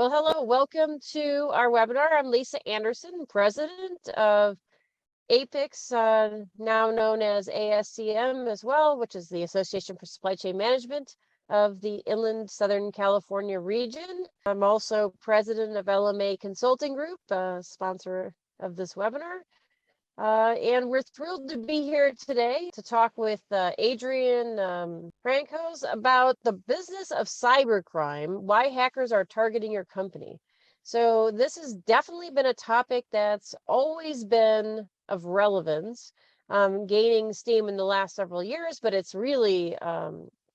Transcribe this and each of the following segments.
Well, hello, welcome to our webinar. I'm Lisa Anderson, president of APIX, now known as ASCM as well, which is the Association for Supply Chain Management of the Inland Southern California region. I'm also president of LMA Consulting Group, sponsor of this webinar. And we're thrilled to be here today to talk with Adrian Francoz about the business of cybercrime, why hackers are targeting your company. So this has definitely been a topic that's always been of relevance, gaining steam in the last several years, but it's really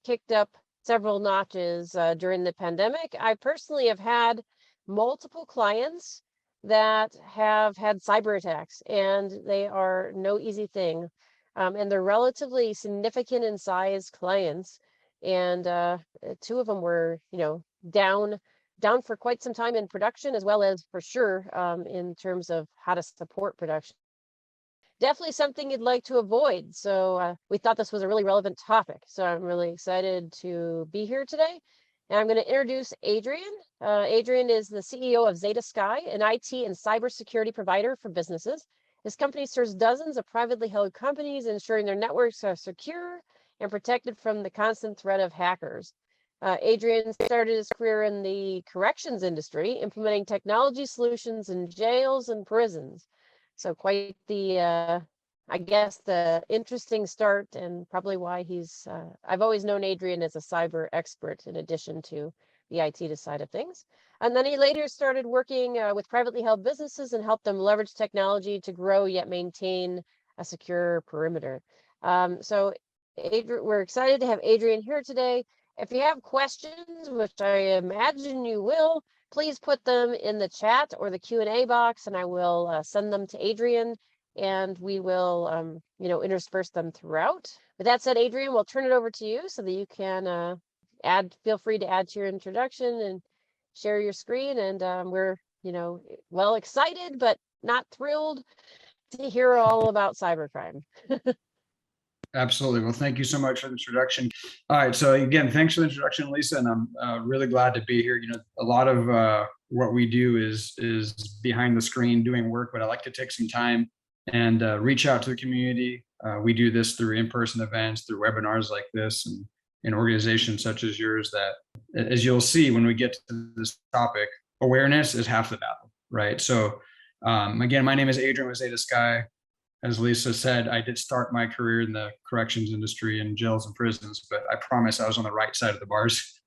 kicked up several notches during the pandemic. I personally have had multiple clients that have had cyber attacks, and they are no easy thing. And they're relatively significant in size clients. And two of them were, down for quite some time in production, as well as for sure in terms of how to support production. Definitely something you'd like to avoid. So we thought this was a really relevant topic. So I'm really excited to be here today. And I'm going to introduce Adrian. Adrian is the CEO of Zeta Sky, an IT and cybersecurity provider for businesses. His company serves dozens of privately held companies, ensuring their networks are secure and protected from the constant threat of hackers. Adrian started his career in the corrections industry, implementing technology solutions in jails and prisons. So quite the I guess the interesting start, and probably why he's, I've always known Adrian as a cyber expert in addition to the IT side of things. And then he later started working with privately held businesses and helped them leverage technology to grow yet maintain a secure perimeter. So Adrian, we're excited to have Adrian here today. If you have questions, which I imagine you will, please put them in the chat or the Q&A box, and I will send them to Adrian. And we will, intersperse them throughout. With that said, Adrian, we'll turn it over to you so that you can feel free to add to your introduction and share your screen. And we're, well excited, but not thrilled to hear all about cybercrime. Absolutely. Well, thank you so much for the introduction. All right. So again, thanks for the introduction, Lisa. And I'm really glad to be here. A lot of what we do is behind the screen doing work, but I like to take some time and reach out to the community. We do this through in-person events, through webinars like this, and in organizations such as yours that, as you'll see when we get to this topic, awareness is half the battle, right? So again, my name is Adrian with Zeta Sky. As Lisa said, I did start my career in the corrections industry in jails and prisons, but I promise I was on the right side of the bars.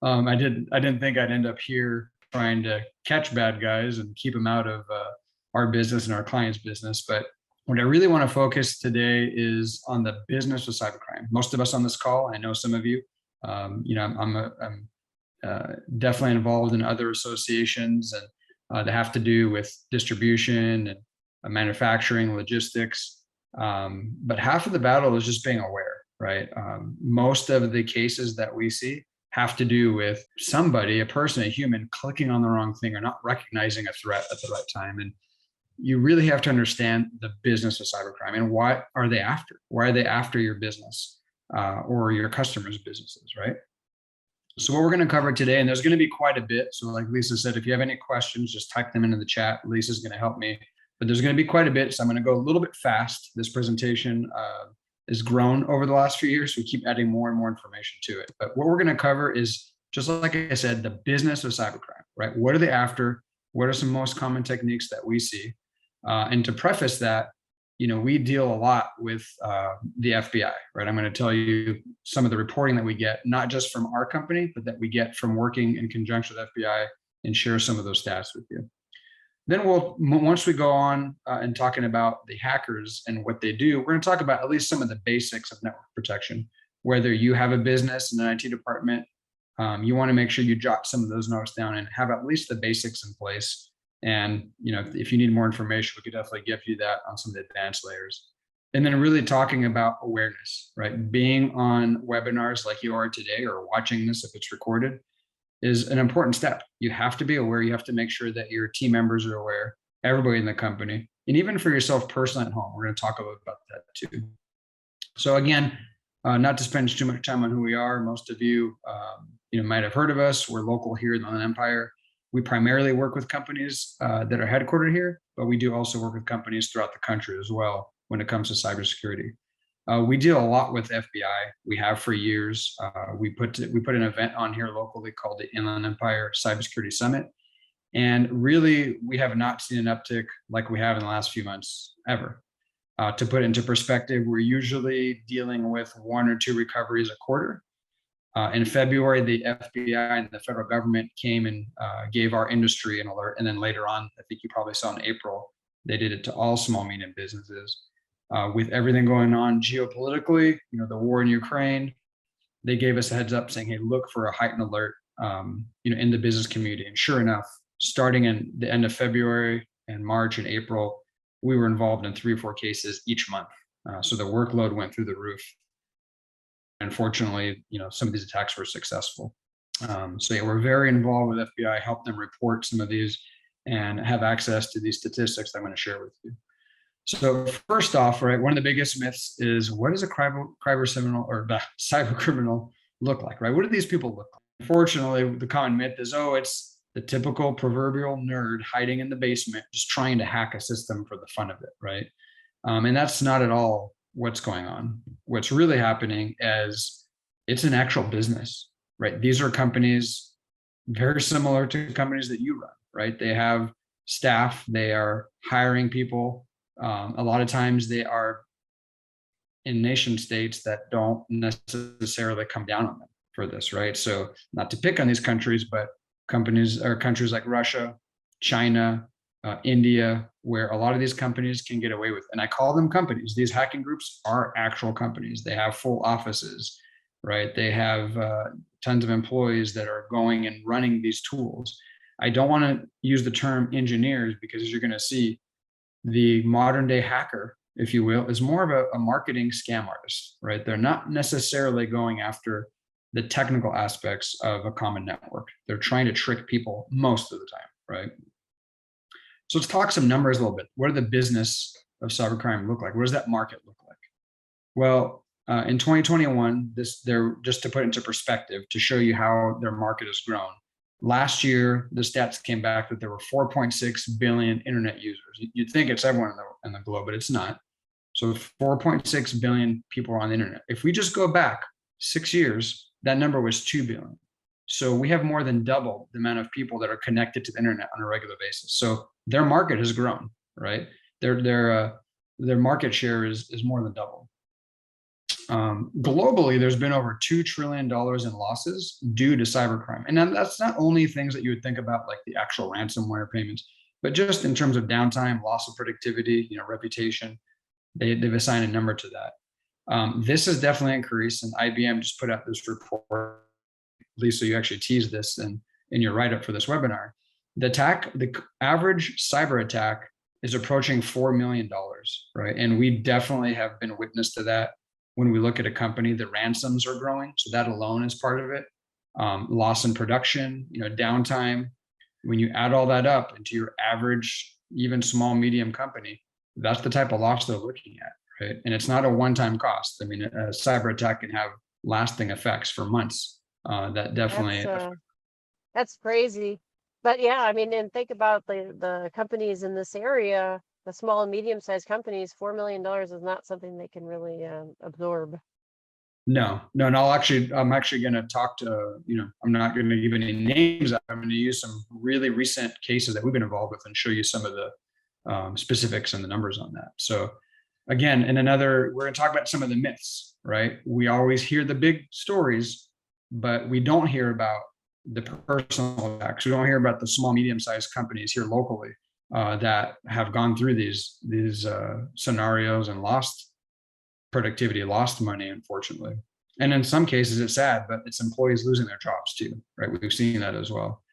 I didn't think I'd end up here trying to catch bad guys and keep them out of our business and our clients' business. But what I really want to focus today is on the business of cybercrime. Most of us on this call, I know some of you, I'm definitely involved in other associations and that have to do with distribution and manufacturing, logistics. But half of the battle is just being aware, right? Most of the cases that we see have to do with somebody, a person, a human, clicking on the wrong thing or not recognizing a threat at the right time. And you really have to understand the business of cybercrime and what are they after? Why are they after your business or your customers' businesses, right? So what we're going to cover today, and there's going to be quite a bit. So like Lisa said, if you have any questions, just type them into the chat. Lisa's going to help me. But there's going to be quite a bit, so I'm going to go a little bit fast. This presentation has grown over the last few years, so we keep adding more and more information to it. But what we're going to cover is, just like I said, the business of cybercrime, right? What are they after? What are some most common techniques that we see? And to preface that, we deal a lot with the FBI, right? I'm going to tell you some of the reporting that we get, not just from our company, but that we get from working in conjunction with FBI, and share some of those stats with you. Then once we go on and talking about the hackers and what they do, we're going to talk about at least some of the basics of network protection. Whether you have a business and an IT department, you want to make sure you jot some of those notes down and have at least the basics in place. And if you need more information, we could definitely give you that on some of the advanced layers. And then really talking about awareness, right? Being on webinars like you are today, or watching this if it's recorded, is an important step. You have to be aware. You have to make sure that your team members are aware, everybody in the company, and even for yourself personally at home. We're going to talk a little about that too. So again, not to spend too much time on who we are. Most of you, might have heard of us. We're local here in the Inland Empire. We primarily work with companies that are headquartered here, but we do also work with companies throughout the country as well when it comes to cybersecurity. We deal a lot with FBI. We have for years. We put an event on here locally called the Inland Empire Cybersecurity Summit. And really, we have not seen an uptick like we have in the last few months ever. To put it into perspective, we're usually dealing with 1 or 2 recoveries a quarter. In February, the FBI and the federal government came and gave our industry an alert. And then later on, I think you probably saw in April, they did it to all small, medium businesses. With everything going on geopolitically, the war in Ukraine, they gave us a heads up saying, hey, look for a heightened alert, in the business community. And sure enough, starting in the end of February and March and April, we were involved in 3 or 4 cases each month. So the workload went through the roof. Unfortunately, some of these attacks were successful. So yeah, we're very involved with FBI, help them report some of these and have access to these statistics that I'm going to share with you. So first off, right, one of the biggest myths is, what does a cyber criminal look like, right? What do these people look like? Unfortunately, the common myth is, it's the typical proverbial nerd hiding in the basement, just trying to hack a system for the fun of it, right? And that's not at all what's going on. What's really happening is it's an actual business, right? These are companies very similar to companies that you run, right? They have staff, they are hiring people. A lot of times they are in nation states that don't necessarily come down on them for this, right? So not to pick on these countries, but countries like Russia, China, India, where a lot of these companies can get away with, and I call them companies. These hacking groups are actual companies. They have full offices, right? They have tons of employees that are going and running these tools. I don't want to use the term engineers because, as you're going to see, the modern day hacker, if you will, is more of a marketing scam artist, right? They're not necessarily going after the technical aspects of a common network. They're trying to trick people most of the time, right? So let's talk some numbers a little bit. What do the business of cybercrime look like? What does that market look like? Well, in 2021, just to put it into perspective, to show you how their market has grown. Last year, the stats came back that there were 4.6 billion internet users. You'd think it's everyone in the globe, but it's not. So 4.6 billion people are on the internet. If we just go back 6 years, that number was 2 billion. So we have more than double the amount of people that are connected to the internet on a regular basis. So their market has grown, right? Their market share is more than double. Globally, there's been over $2 trillion in losses due to cybercrime. And that's not only things that you would think about, like the actual ransomware payments, but just in terms of downtime, loss of productivity, reputation. They've assigned a number to that. This has definitely increased, and IBM just put out this report. Lisa, you actually teased this in your write-up for this webinar. The average cyber attack is approaching $4 million, right? And we definitely have been witness to that. When we look at a company, the ransoms are growing. So that alone is part of it. Loss in production, downtime. When you add all that up into your average, even small, medium company, that's the type of loss they're looking at, right? And it's not a one-time cost. I mean, a cyber attack can have lasting effects for months. That definitely. That's crazy. But yeah, I mean, and think about the companies in this area, the small and medium-sized companies. $4 million is not something they can really absorb. No. I'm actually going to talk to, I'm not going to give any names. I'm going to use some really recent cases that we've been involved with and show you some of the specifics and the numbers on that. So again, we're going to talk about some of the myths, right? We always hear the big stories, but we don't hear about the personal attacks. We don't hear about the small, medium-sized companies here locally that have gone through these scenarios and lost productivity, lost money, unfortunately. And in some cases, it's sad, but it's employees losing their jobs too, right? We've seen that as well.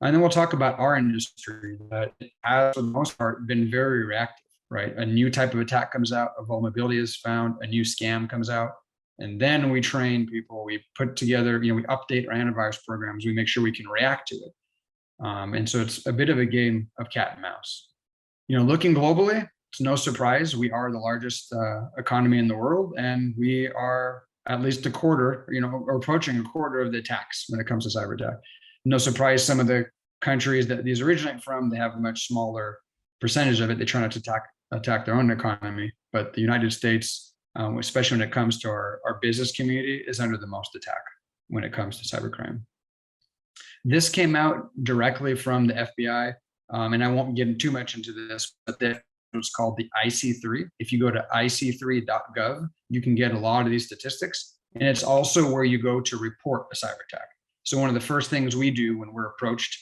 And then we'll talk about our industry that has, for the most part, been very reactive, right? A new type of attack comes out, a vulnerability is found, a new scam comes out, and then we train people, we put together, we update our antivirus programs, we make sure we can react to it. And so it's a bit of a game of cat and mouse. Looking globally, it's no surprise we are the largest economy in the world, and we are at least a quarter, or approaching a quarter of the attacks when it comes to cyber attack. No surprise, some of the countries that these originate from, they have a much smaller percentage of it. They try not to attack their own economy, but the United States, especially when it comes to our business community, is under the most attack when it comes to cybercrime. This came out directly from the FBI, and I won't get too much into this, but it's called the IC3. If you go to ic3.gov, you can get a lot of these statistics, and it's also where you go to report a cyber attack. So one of the first things we do when we're approached,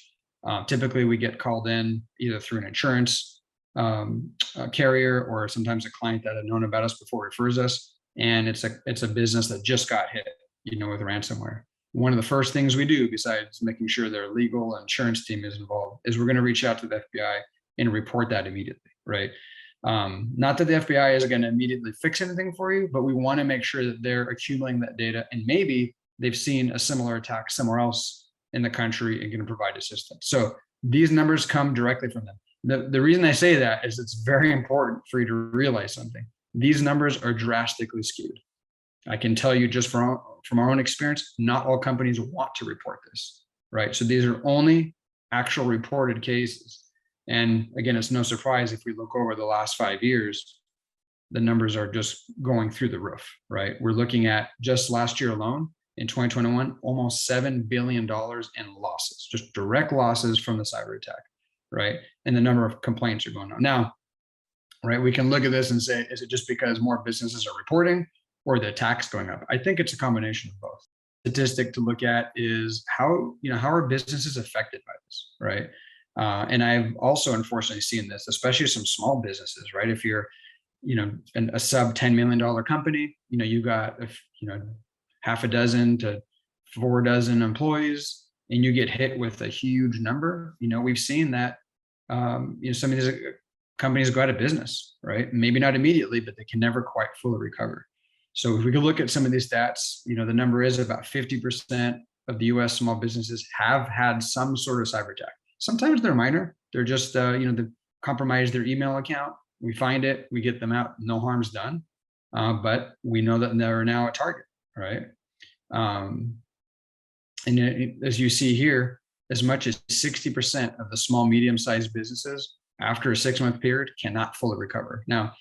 typically we get called in either through an insurance carrier, or sometimes a client that had known about us before refers us, and it's a business that just got hit, with ransomware. One of the first things we do, besides making sure their legal insurance team is involved, is we're going to reach out to the FBI and report that immediately, right? Not that the FBI is going to immediately fix anything for you, but we want to make sure that they're accumulating that data, and maybe they've seen a similar attack somewhere else in the country and can provide assistance. So these numbers come directly from them. The reason I say that is it's very important for you to realize something. These numbers are drastically skewed. I can tell you just from our own experience, not all companies want to report this, right? So these are only actual reported cases. And again, it's no surprise if we look over the last 5 years, the numbers are just going through the roof, right? We're looking at just last year alone, in 2021, almost $7 billion in losses, just direct losses from the cyber attack, right? And the number of complaints are going on. Now, right, we can look at this and say, is it just because more businesses are reporting, or the attacks going up? I think it's a combination of both. Statistic to look at is how are businesses affected by this, right? And I've also unfortunately seen this, especially some small businesses, right? If you're, a sub $10 million company, you got, half a dozen to 4 dozen employees, and you get hit with a huge number. We've seen that, some of these companies go out of business, right? Maybe not immediately, but they can never quite fully recover. So if we could look at some of these stats, the number is about 50% of the US small businesses have had some sort of cyber attack. Sometimes they're minor. They're just, they compromise their email account. We find it, we get them out, no harm's done. But we know that they're now a target, right? And as you see here, as much as 60% of the small, medium-sized businesses after a 6-month period cannot fully recover. Now,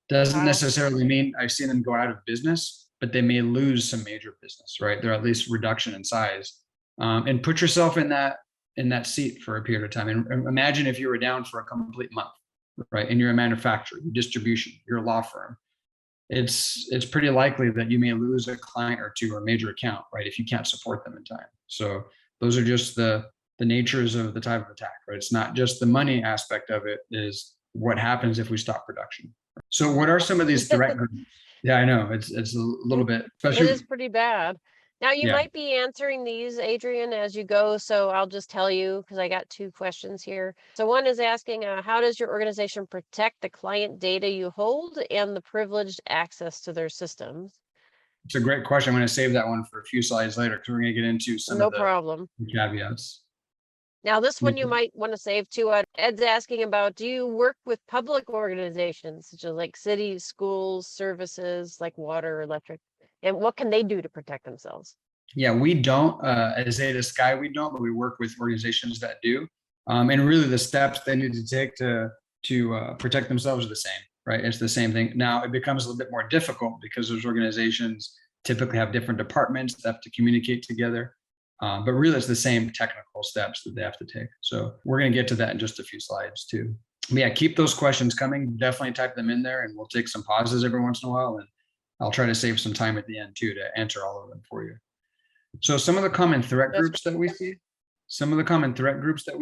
doesn't necessarily mean I've seen them go out of business, but they may lose some major business, right? They're at least reduction in size. And put yourself in that seat for a period of time. And imagine if you were down for a complete month, right? And you're a manufacturer, distribution, you're a law firm. It's pretty likely that you may lose a client or two or a major account, right? If you can't support them in time. So those are just the natures of the type of attack, right? It's not just the money aspect of it, is what happens if we stop production. So what are some of these threat groups? Yeah, I know it's a little bit, especially. It is pretty bad. Now you might be answering these, Adrian, as you go. So I'll just tell you, because I got 2 questions here. So one is asking, how does your organization protect the client data you hold and the privileged access to their systems? It's a great question. I'm going to save that one for a few slides later, because we're going to get into some of the caveats. Now, this one you might want to save too. Ed's asking about, do you work with public organizations, such as like cities, schools, services like water, electric, and what can they do to protect themselves? Yeah, we don't, as Zeta Sky, we don't, but we work with organizations that do. And really the steps they need to take to protect themselves are the same, right? It's the same thing. Now it becomes a little bit more difficult because those organizations typically have different departments that have to communicate together. But really it's the same technical steps that they have to take. So we're going to get to that in just a few slides too. But yeah, keep those questions coming. Definitely type them in there, and we'll take some pauses every once in a while. And I'll try to save some time at the end too to answer all of them for you. So some of the common threat groups that we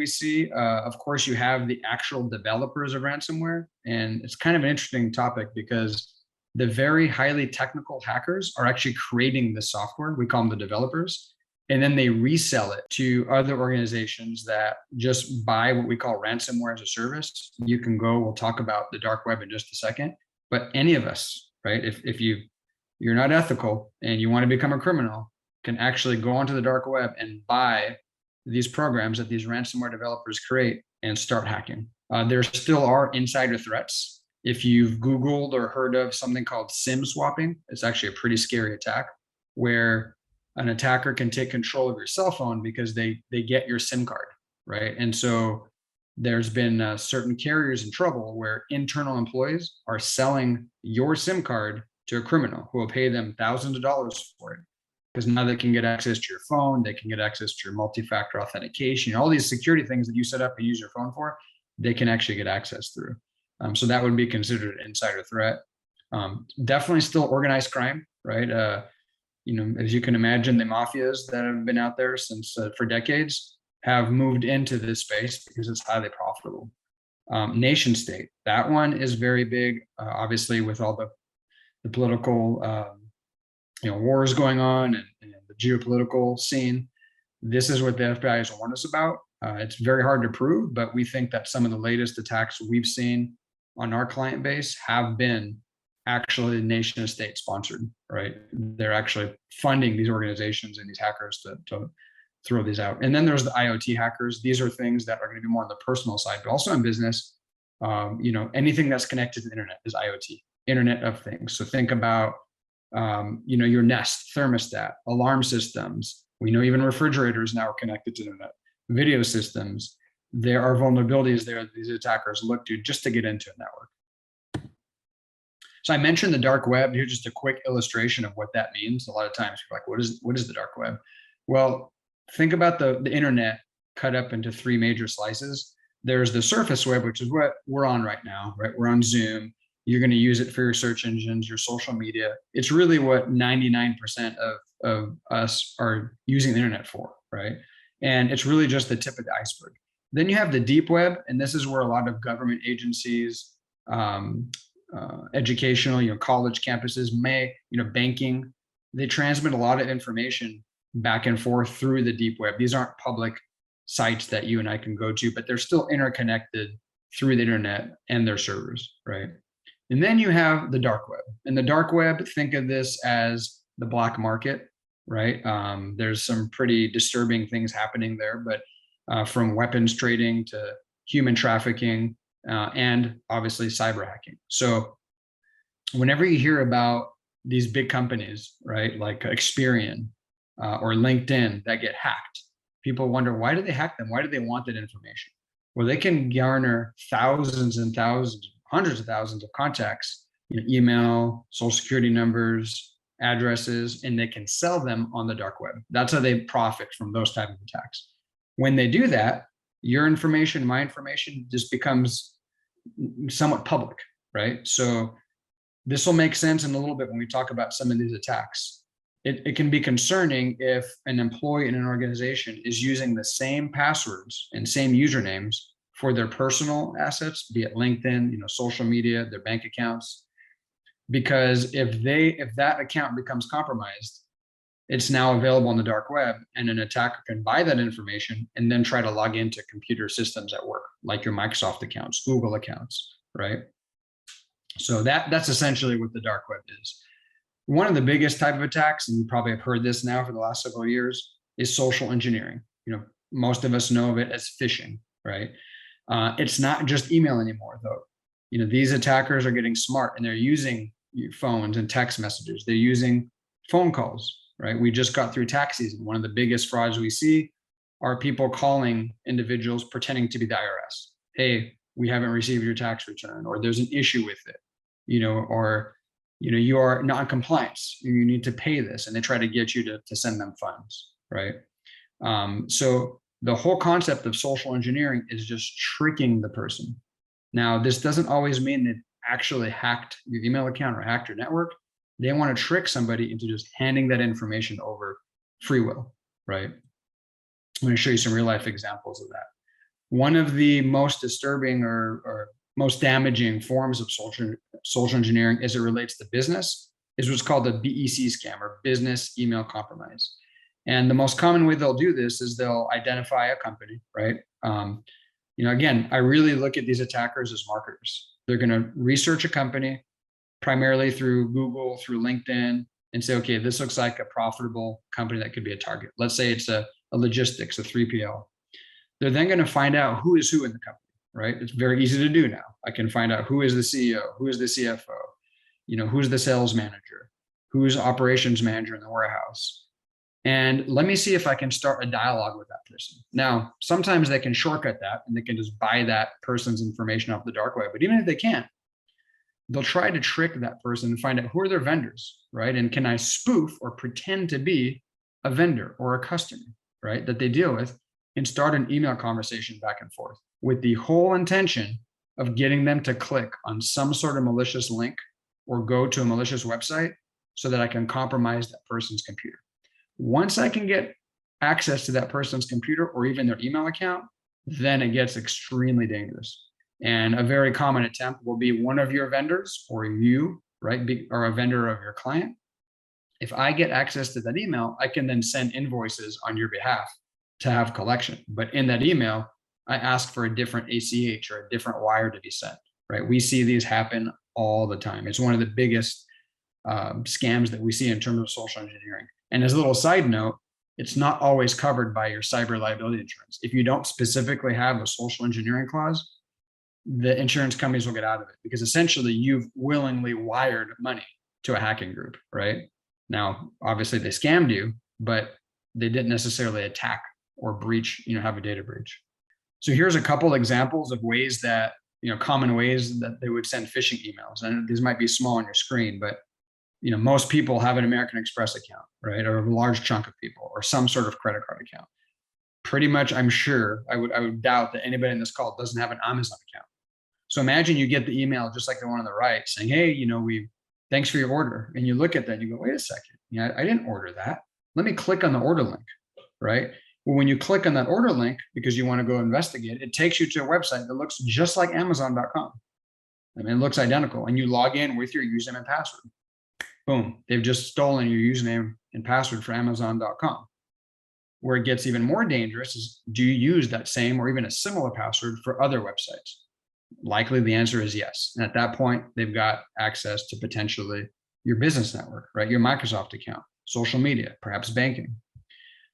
see, of course, you have the actual developers of ransomware. And it's kind of an interesting topic because the very highly technical hackers are actually creating the software. We call them the developers. And then they resell it to other organizations that just buy what we call ransomware as a service. You can go, we'll talk about the dark web in just a second, but any of us, right? If you're not ethical and you want to become a criminal, can actually go onto the dark web and buy these programs that these ransomware developers create and start hacking. There still are insider threats. If you've Googled or heard of something called SIM swapping, it's actually a pretty scary attack where an attacker can take control of your cell phone because they get your SIM card. right? And so there's been certain carriers in trouble where internal employees are selling your SIM card to a criminal who will pay them thousands of dollars for it, because now they can get access to your phone, they can get access to your multi-factor authentication, all these security things that you set up and use your phone for, they can actually get access through. So that would be considered an insider threat. Definitely still organized crime, right? As you can imagine, the mafias that have been out there since for decades have moved into this space because it's highly profitable. Nation state, that one is very big, obviously with all the political wars going on and the geopolitical scene. This is what the FBI has warned us about. It's very hard to prove, but we think that some of the latest attacks we've seen on our client base have been actually nation state sponsored, right? They're actually funding these organizations and these hackers to throw these out. And then there's the IoT hackers. These are things that are going to be more on the personal side, but also in business. Anything that's connected to the internet is IoT, Internet of Things. So think about your Nest thermostat, alarm systems. We know even refrigerators now are connected to the internet, video systems. There are vulnerabilities there that these attackers look to just to get into a network. So I mentioned the dark web. Here's just a quick illustration of what that means. A lot of times people are like, what is the dark web? Well, think about the internet cut up into three major slices. There's the surface web, which is what we're on right now, right? We're on Zoom. You're going to use it for your search engines, your social media. It's really what 99% of us are using the internet for, right? And it's really just the tip of the iceberg. Then you have the deep web, and this is where a lot of government agencies, educational, college campuses, banking, they transmit a lot of information back and forth through the deep web. These aren't public sites that you and I can go to, but they're still interconnected through the internet and their servers, right? And then you have the dark web. And the dark web, think of this as the black market, right? There's some pretty disturbing things happening there, but from weapons trading to human trafficking and obviously cyber hacking. So whenever you hear about these big companies, right, like Experian or LinkedIn that get hacked, people wonder, why do they hack them? Why do they want that information? Well, they can garner thousands and thousands, hundreds of thousands of contacts, email, social security numbers, addresses, and they can sell them on the dark web. That's how they profit from those type of attacks. When they do that, your information, my information just becomes somewhat public, right? So this will make sense in a little bit when we talk about some of these attacks. It can be concerning if an employee in an organization is using the same passwords and same usernames for their personal assets, be it LinkedIn, social media, their bank accounts, because if that account becomes compromised, it's now available on the dark web, and an attacker can buy that information and then try to log into computer systems at work, like your Microsoft accounts, Google accounts, right? So that's essentially what the dark web is. One of the biggest type of attacks, and you probably have heard this now for the last several years, is social engineering. Most of us know of it as phishing, right? It's not just email anymore, though. These attackers are getting smart, and they're using phones and text messages. They're using phone calls, right? We just got through tax season. One of the biggest frauds we see are people calling individuals pretending to be the IRS. Hey, we haven't received your tax return, or there's an issue with it, or you are not in compliance, you need to pay this, and they try to get you to send them funds, right? So the whole concept of social engineering is just tricking the person. Now, this doesn't always mean they actually hacked your email account or hacked your network. They want to trick somebody into just handing that information over free will, right? I'm going to show you some real life examples of that. One of the most disturbing or most damaging forms of social engineering as it relates to business is what's called the BEC scam, or business email compromise. And the most common way they'll do this is they'll identify a company, right? Again, I really look at these attackers as marketers. They're going to research a company primarily through Google, through LinkedIn, and say, okay, this looks like a profitable company that could be a target. Let's say it's a logistics, a 3PL. They're then going to find out who is who in the company. Right? It's very easy to do now. I can find out who is the CEO, who is the CFO, who's the sales manager, who's operations manager in the warehouse. And let me see if I can start a dialogue with that person. Now, sometimes they can shortcut that and they can just buy that person's information off the dark web. But even if they can't, they'll try to trick that person and find out who are their vendors, right? And can I spoof or pretend to be a vendor or a customer, right, that they deal with, and start an email conversation back and forth with the whole intention of getting them to click on some sort of malicious link or go to a malicious website so that I can compromise that person's computer. Once I can get access to that person's computer or even their email account, then it gets extremely dangerous. And a very common attempt will be one of your vendors or you, right, or a vendor of your client. If I get access to that email, I can then send invoices on your behalf to have collection. But in that email, I ask for a different ACH or a different wire to be sent, right? We see these happen all the time. It's one of the biggest scams that we see in terms of social engineering. And as a little side note, it's not always covered by your cyber liability insurance. If you don't specifically have a social engineering clause, the insurance companies will get out of it because essentially you've willingly wired money to a hacking group, right? Now, obviously they scammed you, but they didn't necessarily attack or breach, have a data breach. So here's a couple examples of ways that, common ways that they would send phishing emails. And these might be small on your screen, but most people have an American Express account, right? Or a large chunk of people, or some sort of credit card account. Pretty much, I'm sure, I would doubt that anybody in this call doesn't have an Amazon account. So imagine you get the email just like the one on the right saying, hey, thanks for your order. And you look at that and you go, wait a second, I didn't order that. Let me click on the order link, right? Well, when you click on that order link, because you want to go investigate, it takes you to a website that looks just like Amazon.com. I mean, it looks identical. And you log in with your username and password. Boom, they've just stolen your username and password for Amazon.com. Where it gets even more dangerous is, do you use that same or even a similar password for other websites? Likely the answer is yes. And at that point, they've got access to potentially your business network, right? Your Microsoft account, social media, perhaps banking.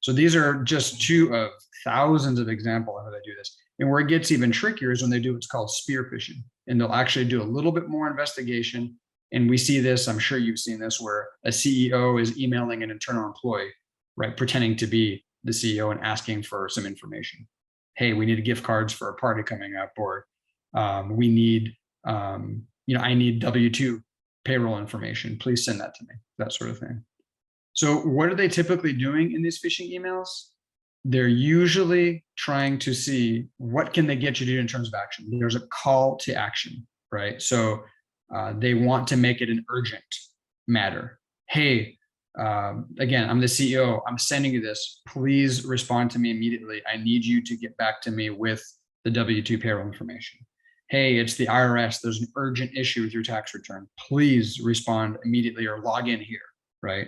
So these are just two of thousands of examples of how they do this. And where it gets even trickier is when they do what's called spear phishing. And they'll actually do a little bit more investigation. And we see this, I'm sure you've seen this, where a CEO is emailing an internal employee, right, pretending to be the CEO and asking for some information. Hey, we need gift cards for a party coming up, or we need, I need W-2 payroll information. Please send that to me, that sort of thing. So what are they typically doing in these phishing emails? They're usually trying to see what can they get you to do in terms of action. There's a call to action, right? So they want to make it an urgent matter. Hey, again, I'm the CEO. I'm sending you this. Please respond to me immediately. I need you to get back to me with the W-2 payroll information. Hey, it's the IRS. There's an urgent issue with your tax return. Please respond immediately or log in here, right?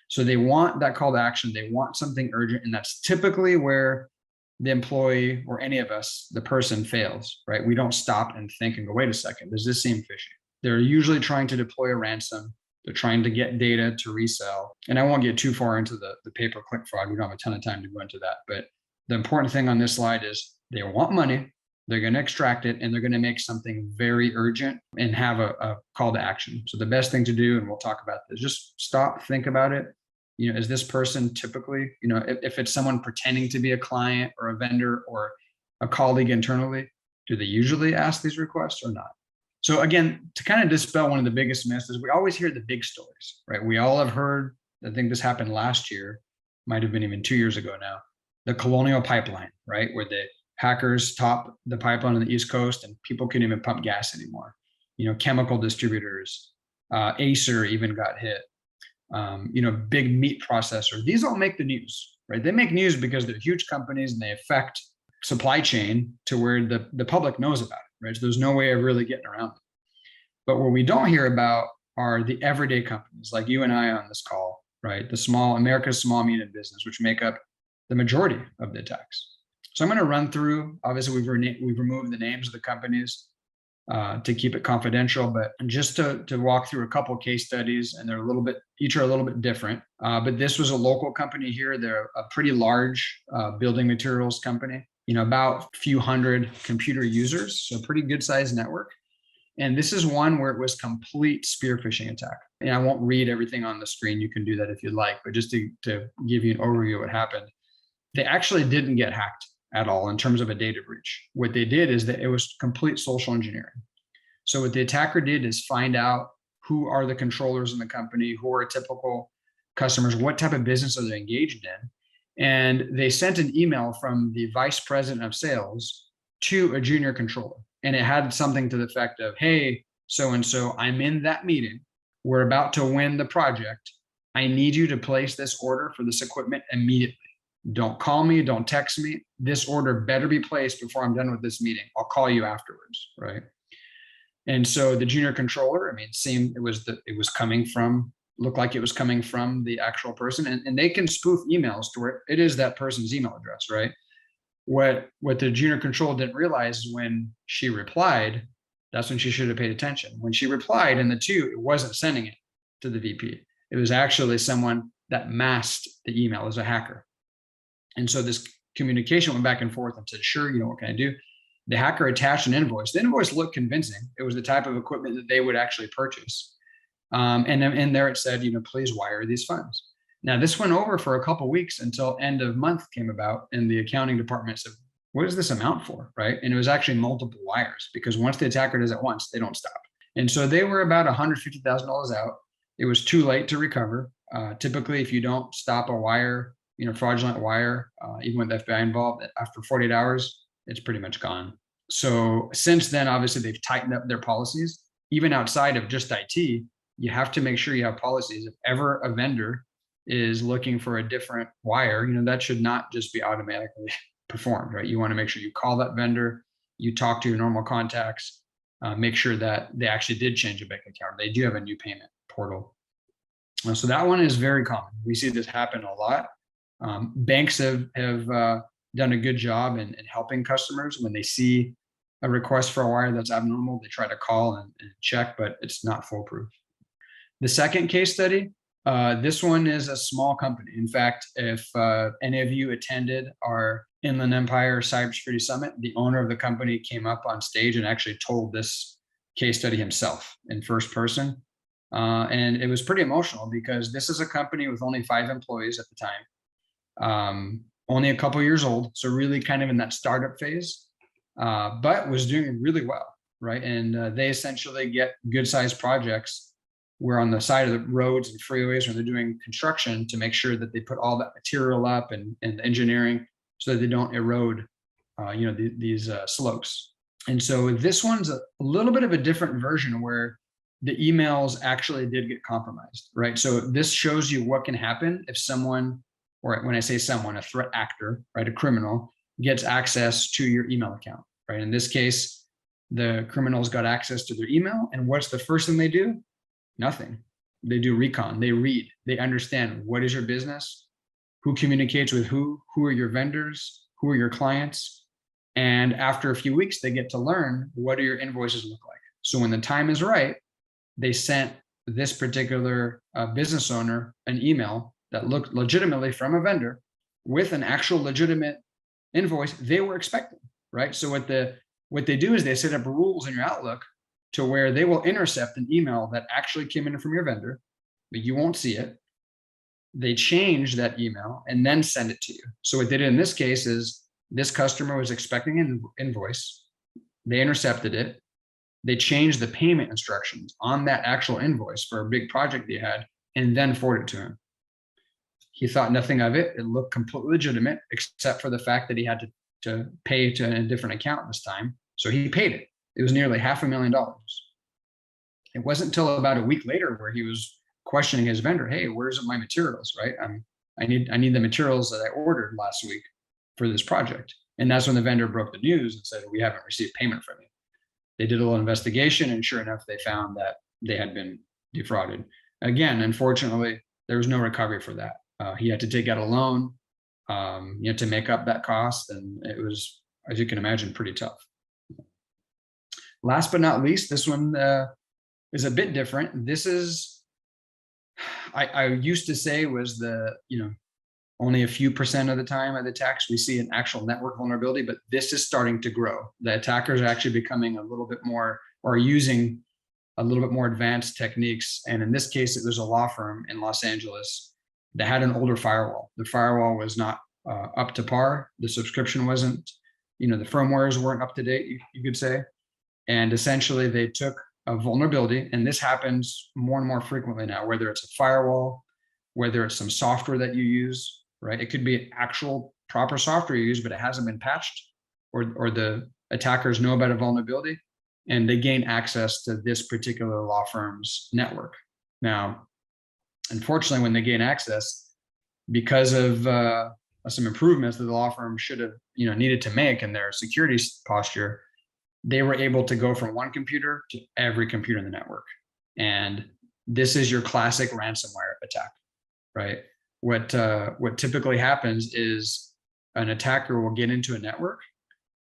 So they want that call to action. They want something urgent. And that's typically where the employee or any of us, the person, fails, right? We don't stop and think and go, wait a second, does this seem fishy? They're usually trying to deploy a ransom. They're trying to get data to resell. And I won't get too far into the pay-per-click fraud. We don't have a ton of time to go into that. But the important thing on this slide is they want money. They're going to extract it, and they're going to make something very urgent and have a call to action. So the best thing to do, and we'll talk about this, just stop, think about it. Is this person typically, if it's someone pretending to be a client or a vendor or a colleague internally, do they usually ask these requests or not? So again, to kind of dispel one of the biggest myths is we always hear the big stories, right? We all have heard, I think this happened last year, might have been even 2 years ago now, the Colonial Pipeline, right? Where the hackers topped the pipeline on the East Coast and people couldn't even pump gas anymore. Chemical distributors, Acer even got hit. Big meat processor. These all make the news, right? They make news because they're huge companies and they affect supply chain to where the public knows about it, right? So there's no way of really getting around it. But what we don't hear about are the everyday companies like you and I on this call, right? America's small, medium business, which make up the majority of the attacks. So I'm going to run through, obviously we've removed the names of the companies to keep it confidential, but just to walk through a couple of case studies, and each are a little bit different. But this was a local company here. They're a pretty large building materials company, about a few hundred computer users, so pretty good sized network. And this is one where it was complete spear phishing attack. And I won't read everything on the screen. You can do that if you'd like, but just to give you an overview of what happened, they actually didn't get hacked at all in terms of a data breach. What they did is that it was complete social engineering. So what the attacker did is find out who are the controllers in the company, who are typical customers, what type of business are they engaged in. And they sent an email from the vice president of sales to a junior controller. And it had something to the effect of, hey, so-and-so, I'm in that meeting. We're about to win the project. I need you to place this order for this equipment immediately. Don't call me, don't text me. This order better be placed before I'm done with this meeting. I'll call you afterwards, right? And so the junior controller, I mean, it was coming from, looked like it was coming from the actual person, and they can spoof emails to where it is that person's email address, right? What the junior controller didn't realize is when she replied, that's when she should have paid attention. When she replied in the two, it wasn't sending it to the VP. It was actually someone that masked the email as a hacker. And so this communication went back and forth and said, sure, what can I do? The hacker attached an invoice. The invoice looked convincing. It was the type of equipment that they would actually purchase. And then in there it said, please wire these funds. Now this went over for a couple of weeks until end of month came about, and the accounting department said, what is this amount for, right? And it was actually multiple wires, because once the attacker does it once, they don't stop. And so they were about $150,000 out. It was too late to recover. Typically, if you don't stop a wire, fraudulent wire, even with the FBI involved, after 48 hours, it's pretty much gone. So since then, obviously, they've tightened up their policies. Even outside of just IT, you have to make sure you have policies. If ever a vendor is looking for a different wire, that should not just be automatically performed, right? You want to make sure you call that vendor, you talk to your normal contacts, make sure that they actually did change a bank account. They do have a new payment portal. So that one is very common. We see this happen a lot. Banks have done a good job in helping customers when they see a request for a wire that's abnormal. They try to call and check, but it's not foolproof. The second case study, this one is a small company. In fact, if any of you attended our Inland Empire Cybersecurity Summit, the owner of the company came up on stage and actually told this case study himself in first person. And it was pretty emotional, because this is a company with only 5 employees at the time, only a couple years old, so really kind of in that startup phase, but was doing really well, right? And they essentially get good-sized projects where on the side of the roads and freeways, where they're doing construction, to make sure that they put all that material up and engineering so that they don't erode, these slopes. And so this one's a little bit of a different version, where the emails actually did get compromised, right? So this shows you what can happen if someone, or when I say someone, a threat actor, right, a criminal, gets access to your email account, right? In this case, the criminals got access to their email, and what's the first thing they do? Nothing. They do recon. They read. They understand, what is your business, who communicates with who are your vendors, who are your clients, and after a few weeks, they get to learn, what do your invoices look like? So when the time is right, they sent this particular business owner an email that looked legitimately from a vendor with an actual legitimate invoice they were expecting, right? So what they do is they set up rules in your Outlook to where they will intercept an email that actually came in from your vendor, but you won't see it. They change that email and then send it to you. So what they did in this case is, this customer was expecting an invoice. They intercepted it. They changed the payment instructions on that actual invoice for a big project they had, and then forwarded it to him. He thought nothing of it. It looked completely legitimate, except for the fact that he had to pay to a different account this time. So he paid it. It was nearly $500,000. It wasn't until about a week later where he was questioning his vendor, hey, where's my materials, right? I need the materials that I ordered last week for this project. And that's when the vendor broke the news and said, we haven't received payment from you. They did a little investigation, and sure enough, they found that they had been defrauded. Again, unfortunately, there was no recovery for that. He had to take out a loan, to make up that cost. And it was, as you can imagine, pretty tough. Last but not least, this one is a bit different. This is, I used to say was the Only a few % of the time of the attacks, we see an actual network vulnerability, but this is starting to grow. The attackers are actually becoming a little bit more, or using a little bit more advanced techniques. And in this case, it was a law firm in Los Angeles that had an older firewall. The firewall was not up to par. The subscription wasn't, the firmwares weren't up to date, you could say. And essentially they took a vulnerability, and this happens more and more frequently now, whether it's a firewall, whether it's some software that you use, right? It could be actual proper software you use, but it hasn't been patched, or the attackers know about a vulnerability and they gain access to this particular law firm's network. Now, unfortunately, when they gain access, because of some improvements that the law firm should have, needed to make in their security posture, they were able to go from one computer to every computer in the network. And this is your classic ransomware attack, right? What typically happens is an attacker will get into a network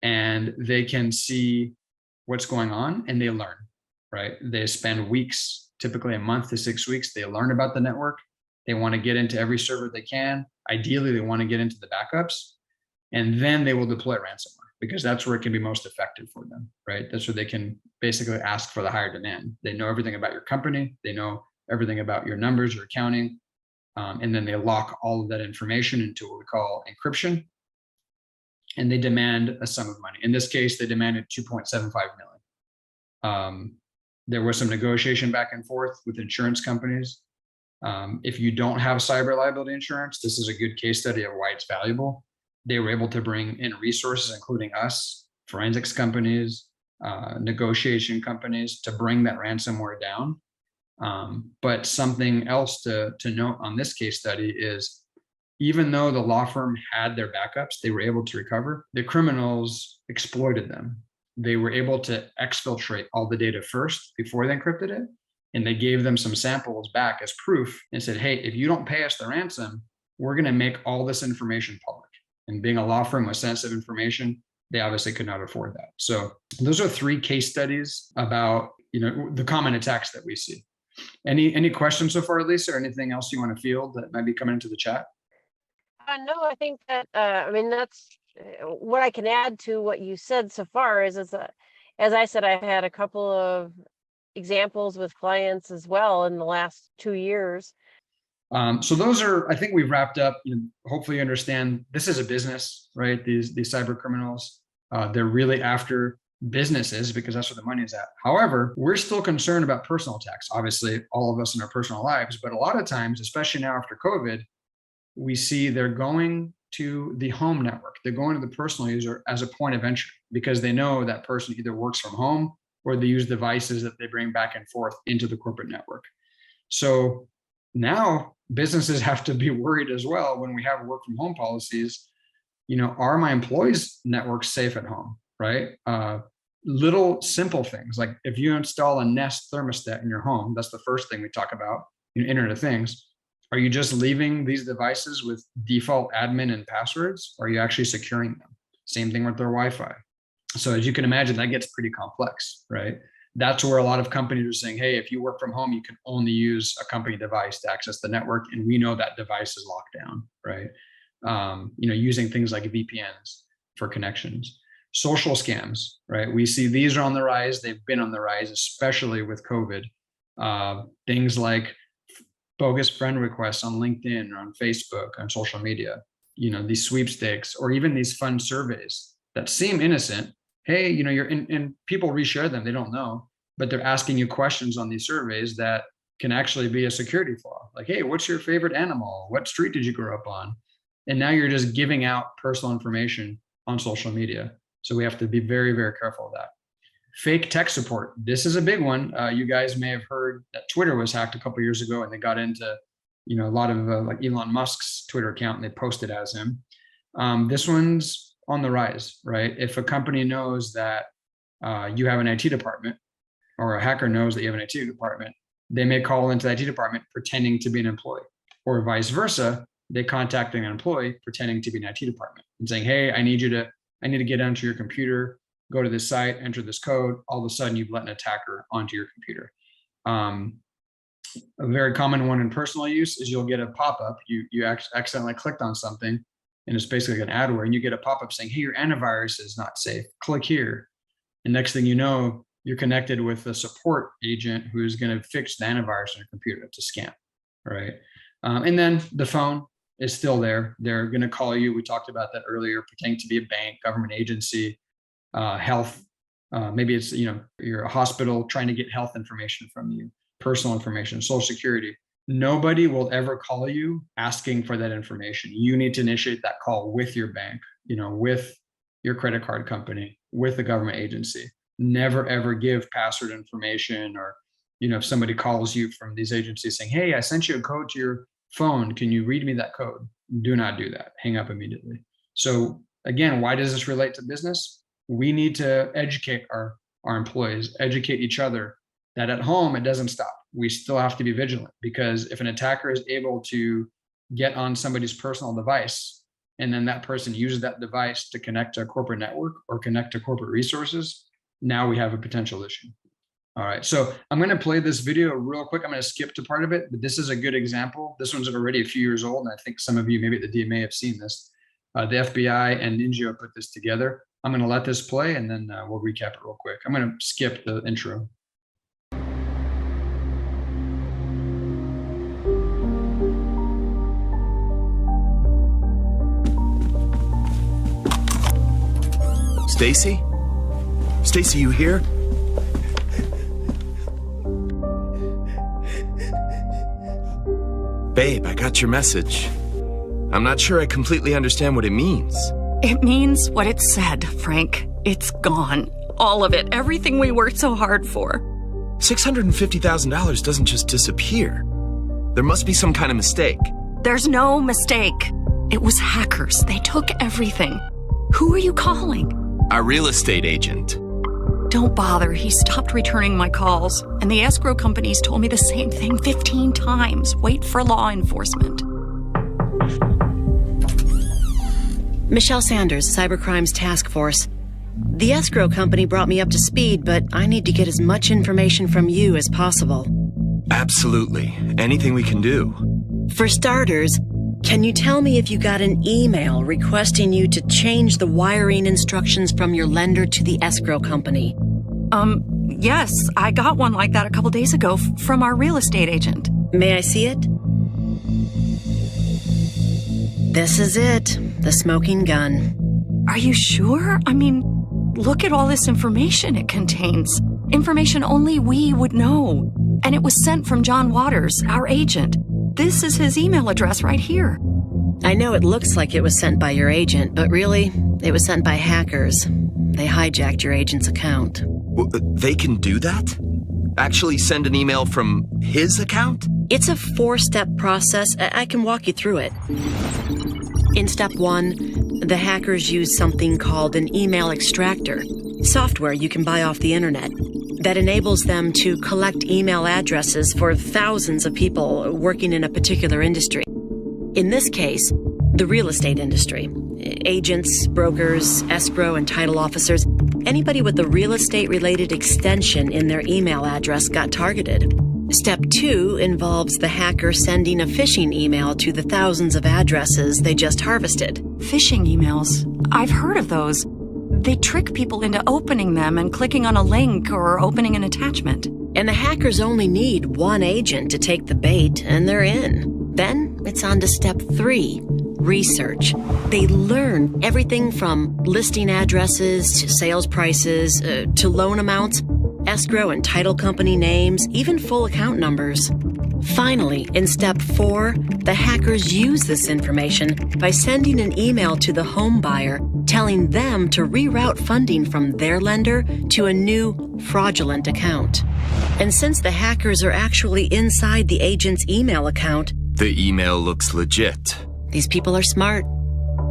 and they can see what's going on and they learn, right? They spend weeks, typically a month to 6 weeks. They learn about the network. They want to get into every server they can. Ideally, they want to get into the backups, and then they will deploy ransomware, because that's where it can be most effective for them, right? That's where they can basically ask for the higher demand. They know everything about your company. They know everything about your numbers, your accounting. And then they lock all of that information into what we call encryption. And they demand a sum of money. In this case, they demanded 2.75 million. There was some negotiation back and forth with insurance companies. If you don't have cyber liability insurance, this is a good case study of why it's valuable. They were able to bring in resources, including us, forensics companies, negotiation companies, to bring that ransomware down. But something else to note on this case study is, even though the law firm had their backups, they were able to recover. The criminals exploited them. They were able to exfiltrate all the data first before they encrypted it. And they gave them some samples back as proof and said, hey, if you don't pay us the ransom, we're going to make all this information public. And being a law firm with sensitive information, they obviously could not afford that. So those are 3 case studies about, the common attacks that we see. Any questions so far, Lisa, or anything else you want to field that might be coming into the chat? No, I think that, that's what I can add to what you said so far is that, as I said, I've had a couple of examples with clients as well in the last 2 years. So those are, I think we've wrapped up. Hopefully you understand this is a business, right? These cyber criminals, they're really after businesses because that's where the money is at. However, we're still concerned about personal attacks. Obviously, all of us in our personal lives, but a lot of times, especially now after COVID, we see they're going to the home network. They're going to the personal user as a point of entry because they know that person either works from home or they use devices that they bring back and forth into the corporate network. So now businesses have to be worried as well when we have work from home policies. Are my employees' networks safe at home, right? Little simple things like if you install a Nest thermostat in your home, that's the first thing we talk about, Internet of Things. Are you just leaving these devices with default admin and passwords? Or are you actually securing them? Same thing with their Wi-Fi. So as you can imagine, that gets pretty complex, right? That's where a lot of companies are saying, hey, if you work from home, you can only use a company device to access the network. And we know that device is locked down, right? Using things like VPNs for connections. Social scams, right? We see these are on the rise. They've been on the rise, especially with COVID. Things like bogus friend requests on LinkedIn or on Facebook, on social media, these sweepstakes, or even these fun surveys that seem innocent. Hey, you're in, and people reshare them. They don't know, but they're asking you questions on these surveys that can actually be a security flaw. Like, hey, what's your favorite animal? What street did you grow up on? And now you're just giving out personal information on social media. So we have to be very, very careful of that. Fake tech support. This is a big one. You guys may have heard that Twitter was hacked a couple of years ago, and they got into, a lot of like Elon Musk's Twitter account, and they posted as him. This one's on the rise, right? If a company knows that you have an IT department, or a hacker knows that you have an IT department, they may call into the IT department pretending to be an employee, or vice versa. They contacting an employee pretending to be an IT department and saying, hey, I need to get onto your computer, go to this site, enter this code. All of a sudden you've let an attacker onto your computer. A very common one in personal use is you'll get a pop-up. You accidentally clicked on something, and it's basically an adware, and you get a pop-up saying, hey, your antivirus is not safe. Click here. And next thing you know, you're connected with a support agent who's going to fix the antivirus on your computer. It's a scam, right? And then the phone is still there. They're going to call you. We talked about that earlier, pretending to be a bank, government agency, health. Maybe it's, you're a hospital trying to get health information from you, personal information, social security. Nobody will ever call you asking for that information. You need to initiate that call with your bank, with your credit card company, with the government agency. Never, ever give password information, or, if somebody calls you from these agencies saying, hey, I sent you a code to your phone, can you read me that code? Do not do that. Hang up immediately. So again, why does this relate to business? We need to educate our employees, educate each other that at home, it doesn't stop. We still have to be vigilant, because if an attacker is able to get on somebody's personal device, and then that person uses that device to connect to a corporate network or connect to corporate resources, now we have a potential issue. All right, so I'm going to play this video real quick. I'm going to skip to part of it, but this is a good example. This one's already a few years old, and I think some of you, maybe at the DMA, have seen this. The FBI and Ninja put this together. I'm going to let this play, and then we'll recap it real quick. I'm going to skip the intro. Stacy? Stacy, you here? Babe, I got your message. I'm not sure I completely understand what it means. It means what it said, Frank. It's gone. All of it. Everything we worked so hard for. $650,000 doesn't just disappear. There must be some kind of mistake. There's no mistake. It was hackers. They took everything. Who are you calling? Our real estate agent. Don't bother. He stopped returning my calls. And the escrow companies told me the same thing 15 times. Wait for law enforcement. Michelle Sanders, Cybercrime's task force. The escrow company brought me up to speed, but I need to get as much information from you as possible. Absolutely. Anything we can do. For starters, can you tell me if you got an email requesting you to change the wiring instructions from your lender to the escrow company? Yes, I got one like that a couple days ago from our real estate agent. May I see it? This is it, the smoking gun. Are you sure? I mean, look at all this information it contains. Information only we would know. And it was sent from John Waters, our agent. This is his email address right here. I know it looks like it was sent by your agent, but really, it was sent by hackers. They hijacked your agent's account. They can do that? Actually send an email from his account? It's a 4-step process. I can walk you through it. In step 1, the hackers use something called an email extractor, software you can buy off the internet, that enables them to collect email addresses for thousands of people working in a particular industry. In this case, the real estate industry. Agents, brokers, escrow and title officers, anybody with a real estate-related extension in their email address got targeted. Step 2 involves the hacker sending a phishing email to the thousands of addresses they just harvested. Phishing emails. I've heard of those. They trick people into opening them and clicking on a link or opening an attachment. And the hackers only need one agent to take the bait, and they're in. Then it's on to step 3, research. They learn everything from listing addresses to sales prices to loan amounts, escrow and title company names, even full account numbers. Finally, in step 4, the hackers use this information by sending an email to the home buyer telling them to reroute funding from their lender to a new fraudulent account. And since the hackers are actually inside the agent's email account, the email looks legit. These people are smart,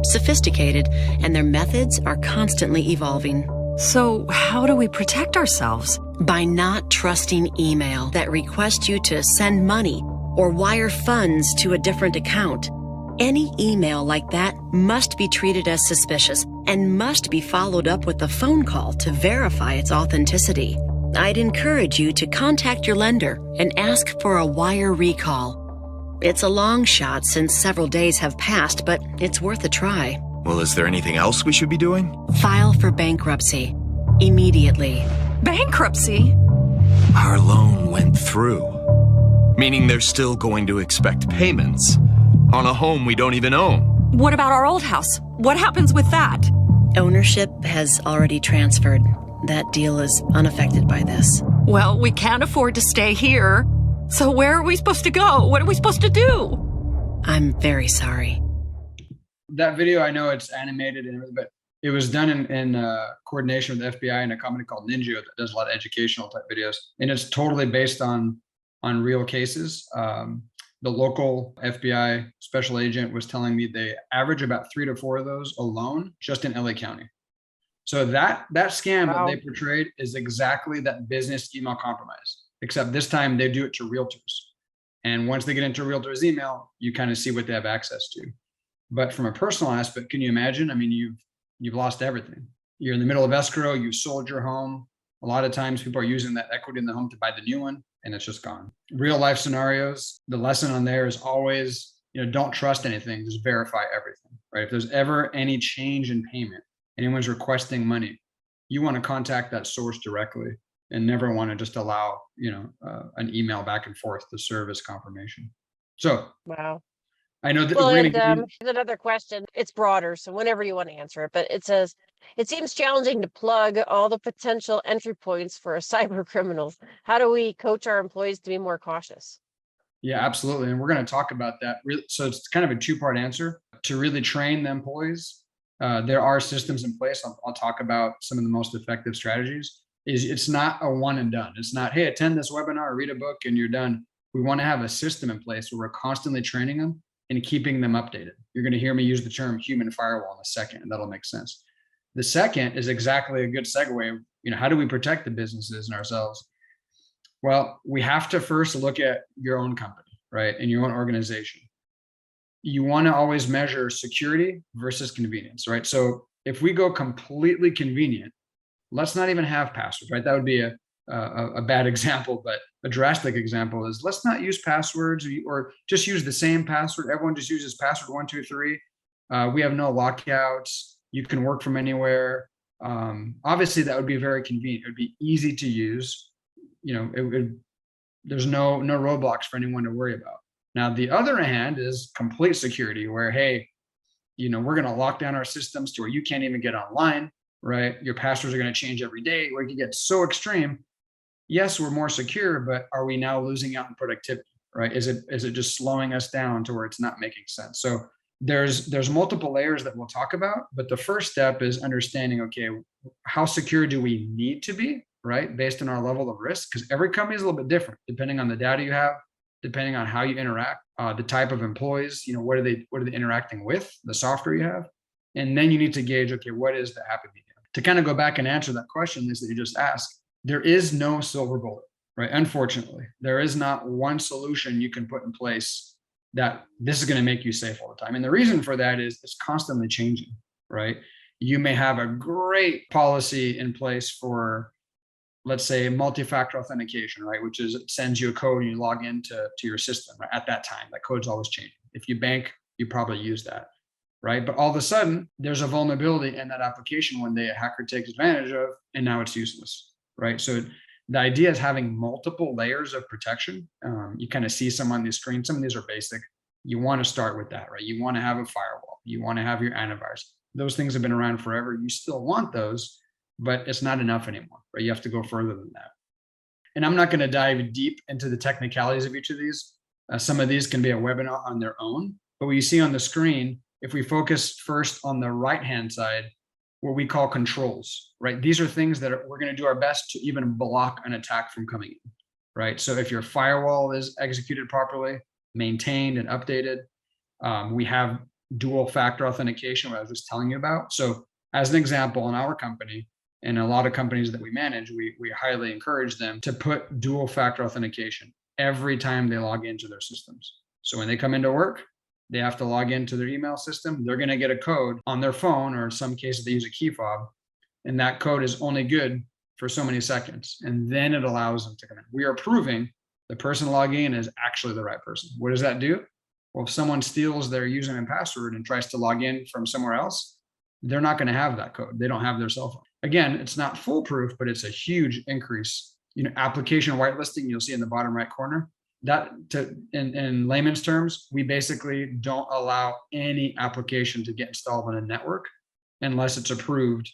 sophisticated, and their methods are constantly evolving. So how do we protect ourselves? By not trusting email that requests you to send money or wire funds to a different account. Any email like that must be treated as suspicious and must be followed up with a phone call to verify its authenticity. I'd encourage you to contact your lender and ask for a wire recall. It's a long shot since several days have passed, but it's worth a try. Well, is there anything else we should be doing? File for bankruptcy immediately. Bankruptcy? Our loan went through, meaning they're still going to expect payments on a home we don't even own. What about our old house? What happens with that? Ownership has already transferred. That deal is unaffected by this. Well, we can't afford to stay here. So where are we supposed to go? What are we supposed to do? I'm very sorry. That video, I know it's animated and everything, but it was done in coordination with the FBI and a company called Ninja that does a lot of educational type videos. And it's totally based on real cases. The local FBI special agent was telling me they average about 3 to 4 of those alone just in LA County. So that scam that they portrayed is exactly that business email compromise, except this time they do it to realtors. And once they get into a realtor's email, you kind of see what they have access to. But from a personal aspect, can you imagine? I mean, you've lost everything. You're in the middle of escrow, you sold your home. A lot of times people are using that equity in the home to buy the new one, and it's just gone. Real life scenarios, the lesson on there is always, don't trust anything, just verify everything, right? If there's ever any change in payment, anyone's requesting money, you want to contact that source directly and never want to just allow, an email back and forth to serve as confirmation. So, Wow. I know that Well, we're and gonna here's another question. It's broader, so whenever you want to answer it, but it says, it seems challenging to plug all the potential entry points for cyber criminals. How do we coach our employees to be more cautious? Yeah, absolutely. And we're going to talk about that. So it's kind of a 2-part answer. To really train the employees, there are systems in place. I'll talk about some of the most effective strategies. It's not a one and done. It's not, hey, attend this webinar, read a book, and you're done. We want to have a system in place where we're constantly training them and keeping them updated. You're going to hear me use the term human firewall in a second, and that'll make sense. The second is exactly a good segue. How do we protect the businesses and ourselves? Well, we have to first look at your own company, right? And your own organization. You want to always measure security versus convenience, right? So if we go completely convenient, let's not even have passwords, right? That would be a bad example, but a drastic example is let's not use passwords or just use the same password. Everyone just uses password 1, 2, 3. We have no lockouts. You can work from anywhere. Obviously, that would be very convenient. It would be easy to use. There's no roadblocks for anyone to worry about. Now, the other hand is complete security where, hey, we're going to lock down our systems to where you can't even get online, right? Your passwords are going to change every day, where you get so extreme. Yes, we're more secure, but are we now losing out on productivity, right? Is it just slowing us down to where it's not making sense? So there's multiple layers that we'll talk about, but the first step is understanding, okay, how secure do we need to be, right? Based on our level of risk, because every company is a little bit different, depending on the data you have, depending on how you interact, the type of employees, what are they interacting with, the software you have. And then you need to gauge, okay, what is the happy medium? To kind of go back and answer that question, Lisa, that you just asked, there is no silver bullet, right? Unfortunately, there is not one solution you can put in place that this is going to make you safe all the time. And the reason for that is it's constantly changing, right? You may have a great policy in place for, let's say, multi-factor authentication, right? Which is it sends you a code and you log into your system, right? At that time. That code's always changing. If you bank, you probably use that, right? But all of a sudden, there's a vulnerability in that application one day a hacker takes advantage of, and now it's useless. Right. So the idea is having multiple layers of protection. You kind of see some on the screen. Some of these are basic. You want to start with that, right? You want to have a firewall. You want to have your antivirus. Those things have been around forever. You still want those, but it's not enough anymore, right? You have to go further than that. And I'm not going to dive deep into the technicalities of each of these. Some of these can be a webinar on their own, but what you see on the screen, if we focus first on the right-hand side, what we call controls, right? These are things that we're going to do our best to even block an attack from coming in, right? So if your firewall is executed properly, maintained and updated, we have dual factor authentication, what I was just telling you about. So as an example, in our company and a lot of companies that we manage, we highly encourage them to put dual factor authentication every time they log into their systems. So when they come into work, they have to log into their email system. They're going to get a code on their phone, or in some cases they use a key fob, and that code is only good for so many seconds, and then it allows them to come in. We are proving the person logging in is actually the right person. What does that do? Well, if someone steals their username and password and tries to log in from somewhere else, they're not going to have that code. They don't have their cell phone. Again, it's not foolproof, but it's a huge increase. Application whitelisting, you'll see in the bottom right corner. That, in layman's terms, we basically don't allow any application to get installed on a network unless it's approved,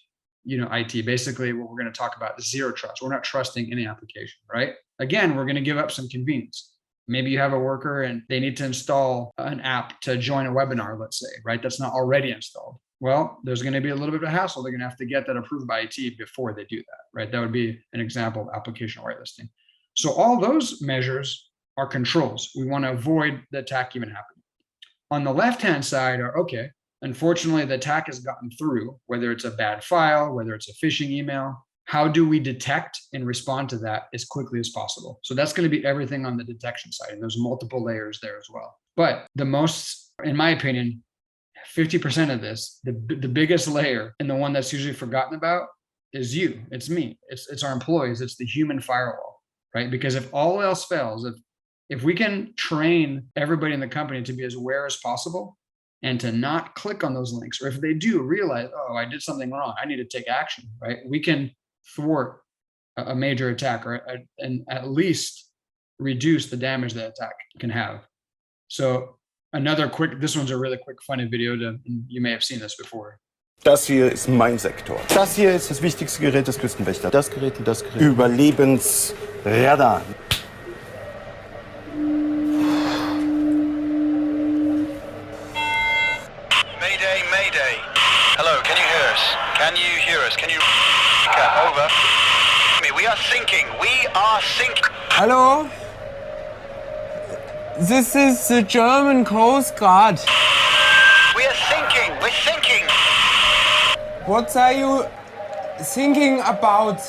IT. Basically, what we're going to talk about is zero trust. We're not trusting any application, right? Again, we're going to give up some convenience. Maybe you have a worker and they need to install an app to join a webinar, let's say, right? That's not already installed. Well, there's going to be a little bit of a hassle. They're going to have to get that approved by IT before they do that, right? That would be an example of application whitelisting. So all those measures are controls. We want to avoid the attack even happening. On the left-hand side are, okay, unfortunately, the attack has gotten through, whether it's a bad file, whether it's a phishing email. How do we detect and respond to that as quickly as possible? So that's going to be everything on the detection side, and there's multiple layers there as well. But the most, in my opinion, 50% of this, the biggest layer, and the one that's usually forgotten about, is you. It's me. It's our employees. It's the human firewall, right? Because if all else fails, if we can train everybody in the company to be as aware as possible and to not click on those links, or if they do realize, oh, I did something wrong, I need to take action, right? We can thwart a major attack, and at least reduce the damage that attack can have. So this one's a really quick, funny video. You may have seen this before. Das hier ist mein Sektor. Das hier ist das wichtigste Gerät des Küstenwächters. Das Gerät und das Gerät. Überlebensradar. Mayday, Mayday. Hello, can you hear us? Can you hear us? Can you... Over. We are sinking. We are sinking. Hello? This is the German Coast Guard. We are sinking. We're sinking. What are you thinking about?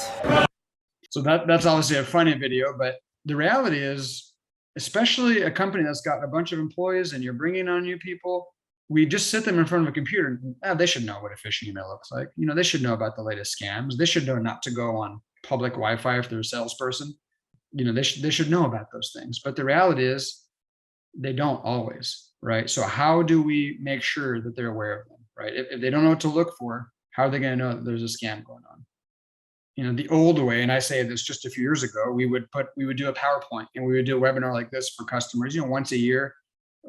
So that's obviously a funny video, but the reality is, especially a company that's got a bunch of employees and you're bringing on new people, we just sit them in front of a computer and they should know what a phishing email looks like. They should know about the latest scams. They should know not to go on public Wi-Fi if they're a salesperson. They should know about those things. But the reality is they don't always, right? So how do we make sure that they're aware of them, right? If they don't know what to look for, how are they going to know that there's a scam going on? The old way, and I say this just a few years ago, we would do a PowerPoint and we would do a webinar like this for customers, once a year.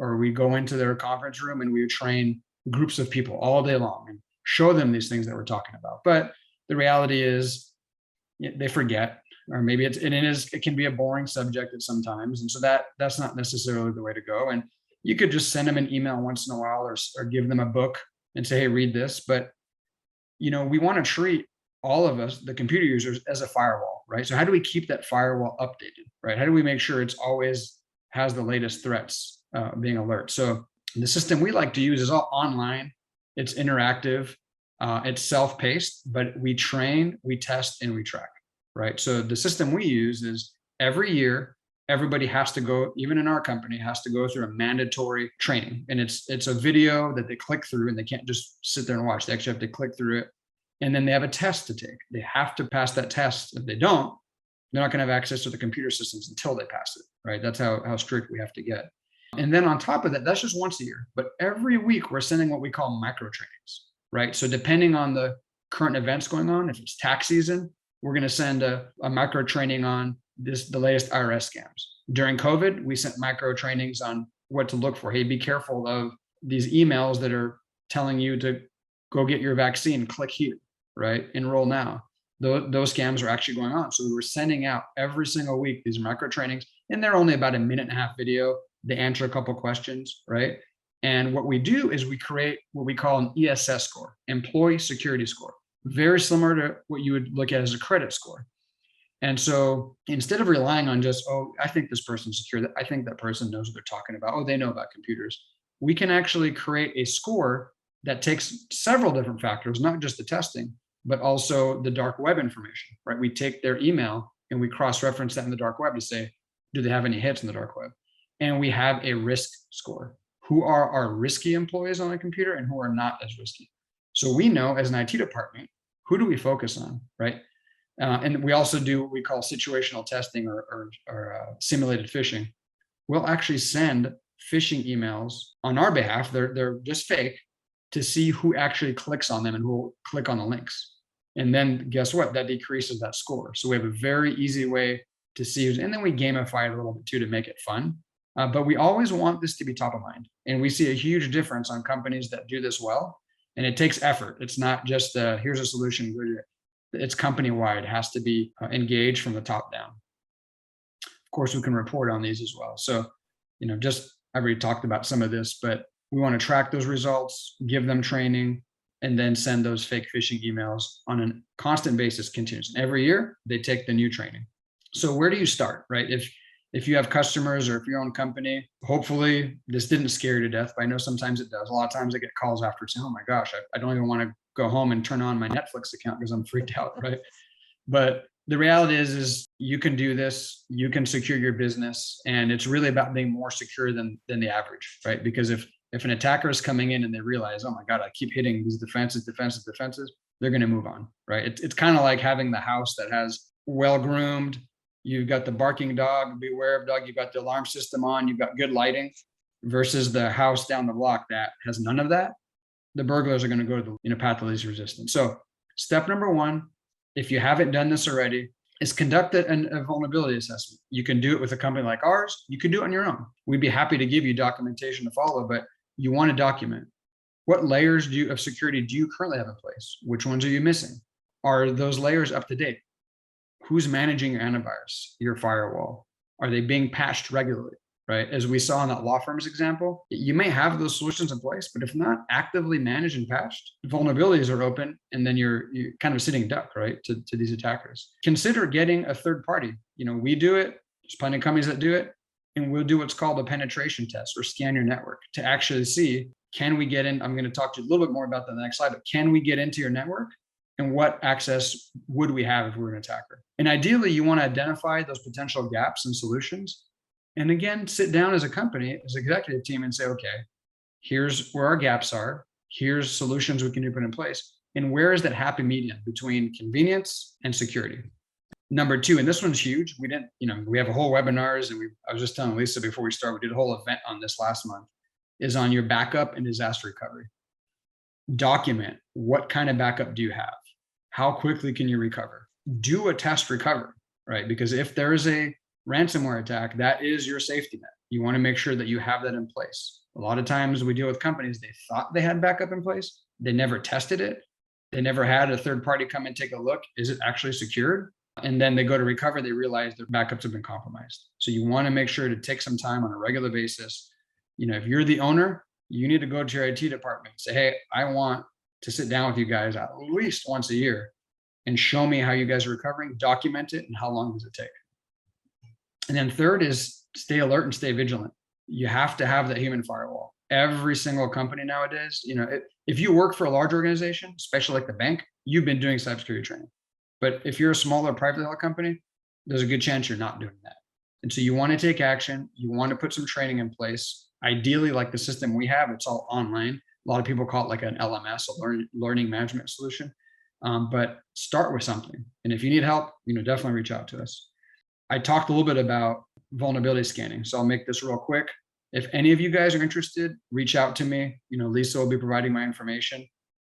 Or we go into their conference room and we would train groups of people all day long and show them these things that we're talking about. But the reality is they forget, or maybe it can be a boring subject at sometimes. And so that's not necessarily the way to go. And you could just send them an email once in a while or give them a book and say, hey, read this. But, we want to treat all of us, the computer users, as a firewall, right? So how do we keep that firewall updated, right? How do we make sure it's always has the latest threats being alert? So the system we like to use is all online. It's interactive. It's self-paced, but we train, we test, and we track, right? So the system we use is every year, everybody has to go, even in our company, has to go through a mandatory training. And it's a video that they click through, and they can't just sit there and watch. They actually have to click through it. And then they have a test to take. They have to pass that test. If they don't, they're not going to have access to the computer systems until they pass it, right? That's how strict we have to get. And then on top of that, that's just once a year. But every week, we're sending what we call micro trainings, right? So depending on the current events going on, if it's tax season, we're going to send a micro training on the latest IRS scams. During COVID, we sent micro trainings on what to look for. Hey, be careful of these emails that are telling you to go get your vaccine, click here, right? Enroll now. Those scams are actually going on. So we were sending out every single week these micro trainings, and they're only about a 1.5-minute video. They answer a couple questions, right? And what we do is we create what we call an ESS score, employee security score, very similar to what you would look at as a credit score. And so instead of relying on just, oh, I think this person's secure, I think that person knows what they're talking about, oh, they know about computers, we can actually create a score that takes several different factors, not just the testing, but also the dark web information, right? We take their email and we cross-reference that in the dark web to say, do they have any hits in the dark web? And we have a risk score. Who are our risky employees on a computer and who are not as risky? So we know as an IT department, who do we focus on, right? And we also do what we call situational testing or simulated phishing. We'll actually send phishing emails on our behalf. They're just fake, to see who actually clicks on them and who will click on the links. And then guess what? That decreases that score. So we have a very easy way to see, and then we gamify it a little bit too to make it fun. But we always want this to be top of mind. And we see a huge difference on companies that do this well. And it takes effort. It's not just here's a solution. It's company-wide. It has to be engaged from the top down. Of course, we can report on these as well. So, I've already talked about some of this, but we want to track those results, give them training, and then send those fake phishing emails on a constant basis, continuous. And every year, they take the new training. So where do you start, right? If you have customers or if your own company, hopefully this didn't scare you to death, but I know sometimes it does. A lot of times I get calls after saying, oh my gosh, I don't even want to go home and turn on my Netflix account because I'm freaked out, right? But the reality is you can do this, you can secure your business, and it's really about being more secure than the average, right? Because if an attacker is coming in and they realize, oh my God, I keep hitting these defenses, they're going to move on, right? It's kind of like having the house that has well-groomed, you've got the barking dog, beware of dog, you've got the alarm system on, you've got good lighting, versus the house down the block that has none of that. The burglars are going to go to the path of least resistance. So step number one, if you haven't done this already, is conduct a vulnerability assessment. You can do it with a company like ours. You can do it on your own. We'd be happy to give you documentation to follow, but you want to document. What layers of security do you currently have in place? Which ones are you missing? Are those layers up to date? Who's managing your antivirus, your firewall? Are they being patched regularly, right? As we saw in that law firm's example, you may have those solutions in place, but if not actively managed and patched, vulnerabilities are open, and then you're kind of a sitting duck, right, to these attackers. Consider getting a third party. We do it. There's plenty of companies that do it, and we'll do what's called a penetration test or scan your network to actually see, can we get in? I'm going to talk to you a little bit more about that in the next slide, but can we get into your network? And what access would we have if we were an attacker? And ideally, you want to identify those potential gaps and solutions. And again, sit down as a company, as an executive team, and say, okay, here's where our gaps are. Here's solutions we can put in place. And where is that happy medium between convenience and security? Number two, and this one's huge. We didn't, we have a whole webinars, and I was just telling Lisa before we started, we did a whole event on this last month, is on your backup and disaster recovery. Document what kind of backup do you have? How quickly can you recover? Do a test recovery, right? Because if there is a ransomware attack, that is your safety net. You want to make sure that you have that in place. A lot of times we deal with companies, they thought they had backup in place. They never tested it. They never had a third party come and take a look. Is it actually secured? And then they go to recover, they realize their backups have been compromised. So you want to make sure to take some time on a regular basis. If you're the owner, you need to go to your IT department and say, hey, I want to sit down with you guys at least once a year and show me how you guys are recovering, document it, and how long does it take? And then third is stay alert and stay vigilant. You have to have that human firewall. Every single company nowadays, if you work for a large organization, especially like the bank, you've been doing cybersecurity training. But if you're a smaller privately held company, there's a good chance you're not doing that. And so you want to take action. You want to put some training in place. Ideally, like the system we have, it's all online. A lot of people call it like an LMS, a learning management solution. But start with something. And if you need help, definitely reach out to us. I talked a little bit about vulnerability scanning, so I'll make this real quick. If any of you guys are interested, reach out to me. Lisa will be providing my information.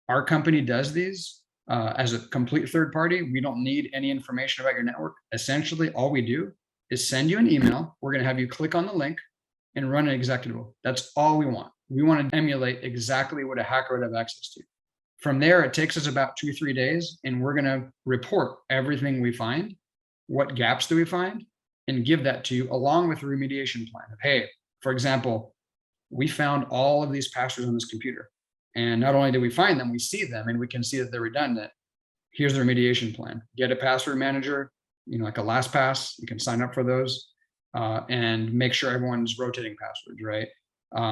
Our company does these as a complete third party. We don't need any information about your network. Essentially, all we do is send you an email. We're going to have you click on the link and run an executable. That's all we want. We want to emulate exactly what a hacker would have access to. From there, it takes us about 2-3 days, and we're going to report everything we find. What gaps do we find? And give that to you along with a remediation plan of, hey, for example, we found all of these passwords on this computer. And not only do we find them, we see them and we can see that they're redundant. Here's the remediation plan. Get a password manager, like a LastPass. You can sign up for those and make sure everyone's rotating passwords, right?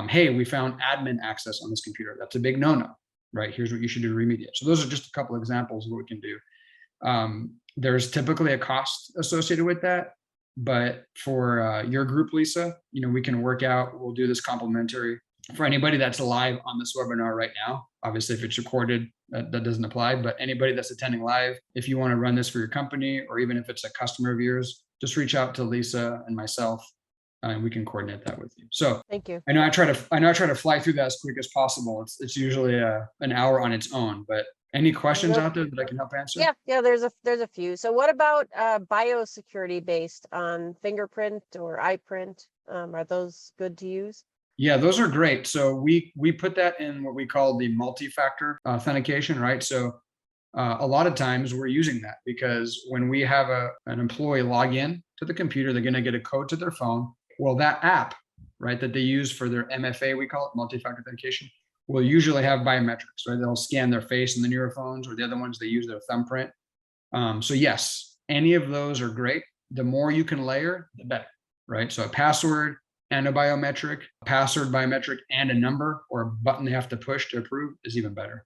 Hey, we found admin access on this computer. That's a big no-no, right? Here's what you should do to remediate. So those are just a couple of examples of what we can do. There's typically a cost associated with that, but for your group, Lisa, we can work out, we'll do this complimentary for anybody that's live on this webinar right now, obviously if it's recorded, that doesn't apply, but anybody that's attending live, if you want to run this for your company, or even if it's a customer of yours, just reach out to Lisa and myself, and we can coordinate that with you. So Thank you. I know I try to fly through that as quick as possible. It's usually an hour on its own, but any questions out there that I can help answer? Yeah, there's a few. So what about biosecurity based on fingerprint or iPrint? Are those good to use? Yeah, those are great. So we put that in what we call the multi-factor authentication, right? So a lot of times we're using that because when we have an employee log in to the computer, they're going to get a code to their phone. Well, that app, right, that they use for their MFA, we call it multi-factor authentication, will usually have biometrics, right? They'll scan their face in the newer phones, or the other ones they use their thumbprint. So yes, any of those are great. The more you can layer, the better, right? So a password and a biometric, password, biometric, and a number or a button they have to push to approve is even better.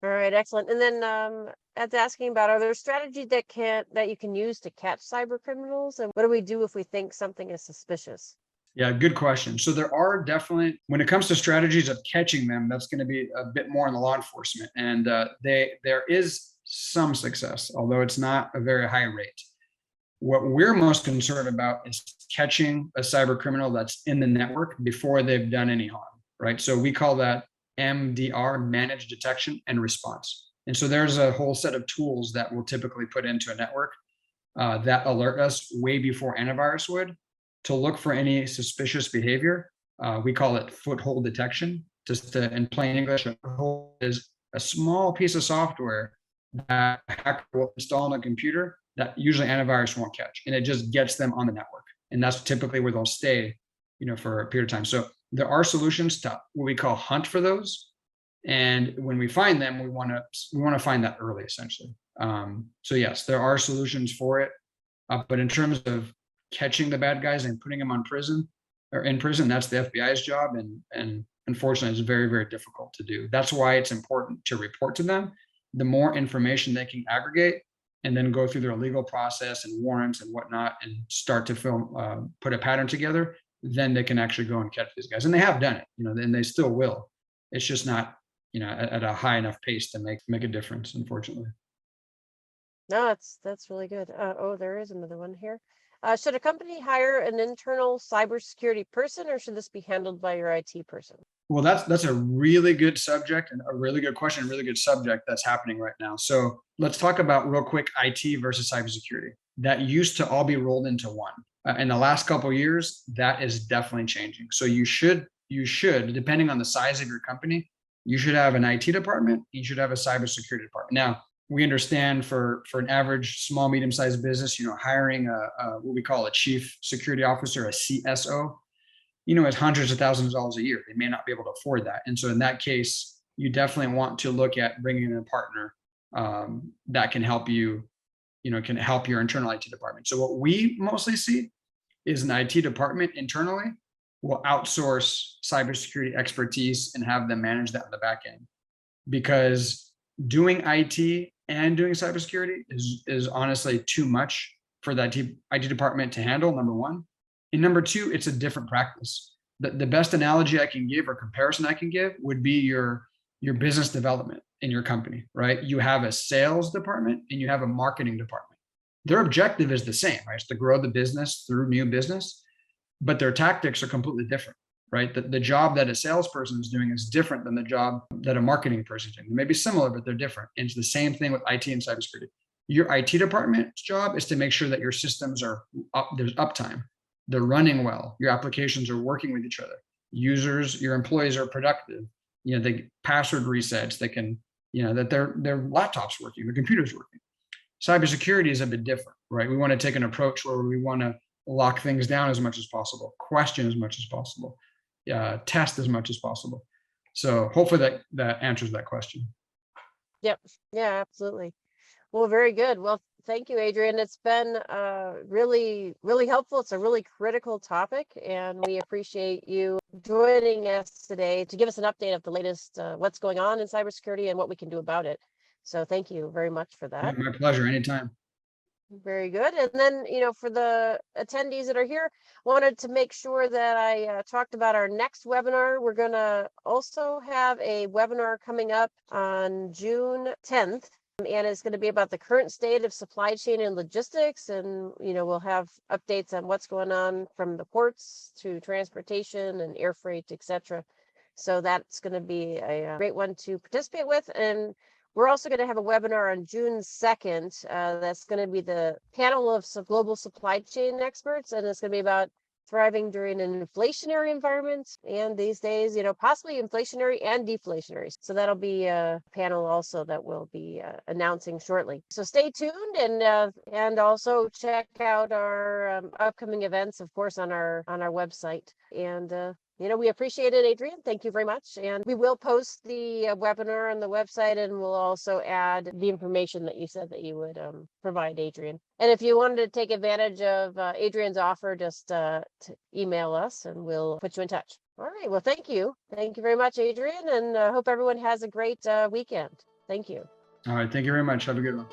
All right, excellent. And then Ed's asking about, are there strategies that you can use to catch cyber criminals? And what do we do if we think something is suspicious? Yeah, good question. So there are definitely, when it comes to strategies of catching them, that's going to be a bit more in the law enforcement. And there is some success, although it's not a very high rate. What we're most concerned about is catching a cyber criminal that's in the network before they've done any harm, right? So we call that MDR, managed detection and response. And so there's a whole set of tools that we'll typically put into a network that alert us way before antivirus would to look for any suspicious behavior. We call it foothold detection. Just in plain English, a foothold is a small piece of software that a hacker will install on a computer that usually antivirus won't catch, and it just gets them on the network. And that's typically where they'll stay, for a period of time. So there are solutions to what we call hunt for those. And when we find them, we want to find that early, essentially. So yes, there are solutions for it. But in terms of catching the bad guys and putting them in prison, that's the FBI's job. And unfortunately, it's very, very difficult to do. That's why it's important to report to them. The more information they can aggregate and then go through their legal process and warrants and whatnot and start to put a pattern together, then they can actually go and catch these guys. And they have done it, and they still will. It's just not, at a high enough pace to make a difference, unfortunately. No, that's really good. Oh, there is another one here. Should a company hire an internal cybersecurity person, or should this be handled by your IT person? Well, that's a really good subject and a really good question, really good subject that's happening right now. So let's talk about real quick IT versus cybersecurity. That used to all be rolled into one. In the last couple of years, that is definitely changing. So you should, depending on the size of your company, you should have an IT department. You should have a cybersecurity department. Now, we understand for an average small, medium-sized business, hiring what we call a chief security officer, a CSO, is hundreds of thousands of dollars a year. They may not be able to afford that. And so in that case, you definitely want to look at bringing in a partner that can help you, can help your internal IT department. So what we mostly see is an IT department internally will outsource cybersecurity expertise and have them manage that on the back end. Because doing IT and doing cybersecurity is honestly too much for the IT department to handle, number one. And number two, it's a different practice. The best analogy I can give or comparison I can give would be your business development in your company, right? You have a sales department and you have a marketing department. Their objective is the same, right? It's to grow the business through new business, but their tactics are completely different, right? The job that a salesperson is doing is different than the job that a marketing person is doing. They may be similar, but they're different. And it's the same thing with IT and cybersecurity. Your IT department's job is to make sure that your systems are up, there's uptime. They're running well. Your applications are working with each other. Users, your employees are productive. They password resets. They can, that their laptop's working, their computer's working. Cybersecurity is a bit different, right? We want to take an approach where we want to lock things down as much as possible, question as much as possible, test as much as possible. So hopefully that answers that question. Yep. Yeah, absolutely. Well, very good. Well, thank you, Adrian. It's been really, really helpful. It's a really critical topic, and we appreciate you joining us today to give us an update of the latest, what's going on in cybersecurity and what we can do about it. So thank you very much for that. My pleasure. Anytime. Very good. And then, for the attendees that are here, wanted to make sure that I talked about our next webinar. We're going to also have a webinar coming up on June 10th. And it's going to be about the current state of supply chain and logistics. And, we'll have updates on what's going on from the ports to transportation and air freight, etc. So that's going to be a great one to participate with. And we're also going to have a webinar on June 2nd. That's going to be the panel of some global supply chain experts. And it's going to be about thriving during an inflationary environment. And these days, possibly inflationary and deflationary. So that'll be a panel also that we'll be announcing shortly. So stay tuned and also check out our upcoming events, of course, on our website. And we appreciate it, Adrian. Thank you very much. And we will post the webinar on the website, and we'll also add the information that you said that you would provide, Adrian. And if you wanted to take advantage of Adrian's offer, just to email us and we'll put you in touch. All right. Well, thank you. Thank you very much, Adrian. And hope everyone has a great weekend. Thank you. All right. Thank you very much. Have a good one.